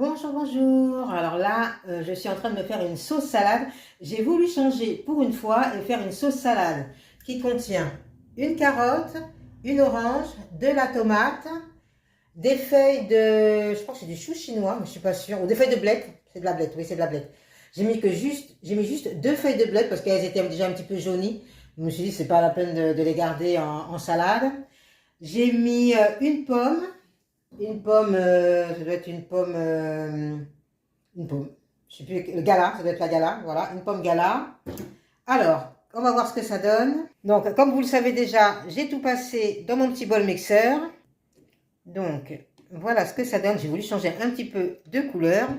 Bonjour, bonjour. Alors là, je suis en train de me faire une sauce salade. J'ai voulu changer pour une fois et faire une sauce salade qui contient une carotte, une orange, de la tomate, des feuilles de, je crois que c'est du chou chinois, mais je suis pas sûre, ou des feuilles de bled. C'est de la bled, oui, c'est de la bled. J'ai mis juste deux feuilles de bled parce qu'elles étaient déjà un petit peu jaunies. Je me suis dit, c'est pas la peine de les garder en salade. J'ai mis une pomme, ça doit être une pomme, je sais plus, le gala, ça doit être la gala, voilà, une pomme gala. Alors, on va voir ce que ça donne. Donc, comme vous le savez déjà, j'ai tout passé dans mon petit bol mixeur. Donc, voilà ce que ça donne. J'ai voulu changer un petit peu de couleur.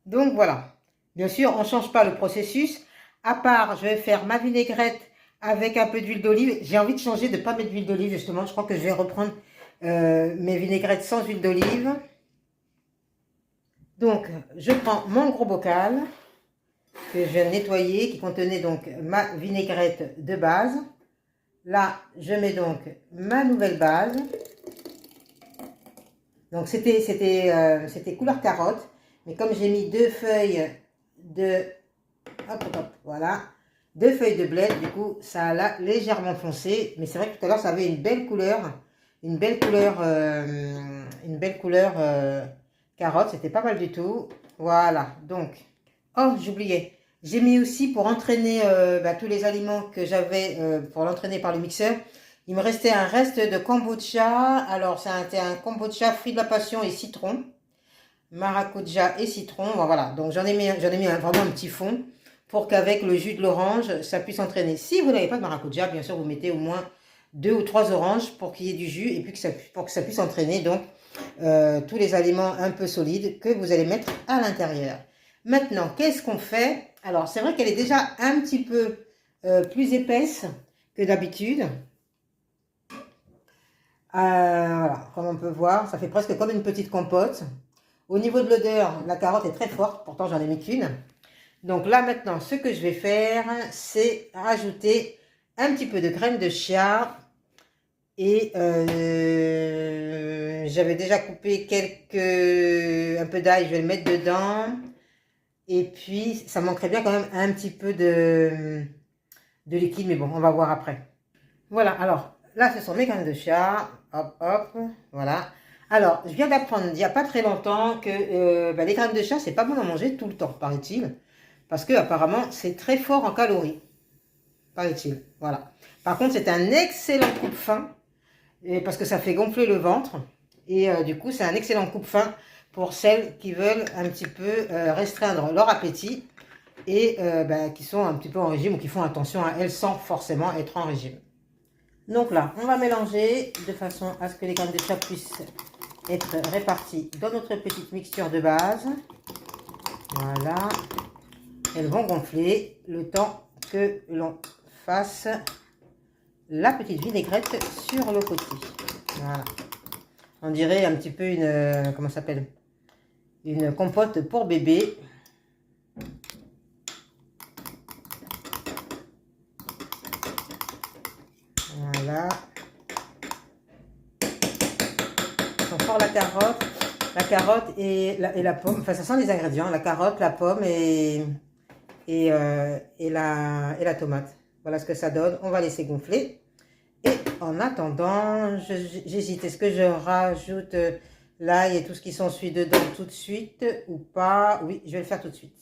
Donc, voilà. Bien sûr, on ne change pas le processus. À part, je vais faire ma vinaigrette avec un peu d'huile d'olive. J'ai envie de changer, de ne pas mettre d'huile d'olive, justement. Je crois que je vais reprendre mes vinaigrettes sans huile d'olive. Donc, je prends mon gros bocal que je viens de nettoyer, qui contenait donc ma vinaigrette de base. Là, je mets donc ma nouvelle base. Donc, c'était couleur carotte. Mais comme j'ai mis deux feuilles de... Hop, hop, hop, voilà. Deux feuilles de bled, du coup, ça a légèrement foncé. Mais c'est vrai que tout à l'heure, ça avait une belle couleur. Une belle couleur carotte. C'était pas mal du tout. Voilà, donc... Oh, j'oubliais. J'ai mis aussi pour entraîner tous les aliments que j'avais pour l'entraîner par le mixeur. Il me restait un reste de kombucha. Alors, c'était un kombucha fruit de la passion et citron. Maracuja et citron. Bon, voilà, donc j'en ai mis vraiment un petit fond pour qu'avec le jus de l'orange, ça puisse entraîner. Si vous n'avez pas de maracuja, bien sûr, vous mettez au moins 2 ou 3 oranges pour qu'il y ait du jus et puis pour que ça puisse entraîner donc tous les aliments un peu solides que vous allez mettre à l'intérieur. Maintenant, qu'est-ce qu'on fait? Alors, c'est vrai qu'elle est déjà un petit peu plus épaisse que d'habitude. Voilà, comme on peut voir, ça fait presque comme une petite compote. Au niveau de l'odeur, la carotte est très forte, pourtant j'en ai mis qu'une. Donc là, maintenant, ce que je vais faire, c'est rajouter un petit peu de graines de chia. Et j'avais déjà coupé un peu d'ail, je vais le mettre dedans. Et puis, ça manquerait bien quand même un petit peu de liquide, mais bon, on va voir après. Voilà, alors, là, ce sont mes graines de chia. Hop, hop, voilà. Alors, je viens d'apprendre il n'y a pas très longtemps que les graines de chia, c'est pas bon à manger tout le temps, paraît-il. Parce que apparemment, c'est très fort en calories, paraît-il. Voilà. Par contre, c'est un excellent coupe-faim, parce que ça fait gonfler le ventre. Et du coup, c'est un excellent coupe-faim pour celles qui veulent un petit peu restreindre leur appétit et qui sont un petit peu en régime ou qui font attention à elles sans forcément être en régime. Donc là, on va mélanger de façon à ce que les graines de chia puissent être réparties dans notre petite mixture de base. Voilà. Elles vont gonfler le temps que l'on fasse la petite vinaigrette sur le côté. Voilà. On dirait un petit peu une... comment ça s'appelle? Une compote pour bébé. Voilà. On sort la carotte et la pomme. Enfin, ça sent les ingrédients. La carotte, la pomme et la tomate. Voilà ce que ça donne. On va laisser gonfler. Et en attendant, j'hésite. Est-ce que je rajoute l'ail et tout ce qui s'ensuit dedans tout de suite ou pas? Oui, je vais le faire tout de suite.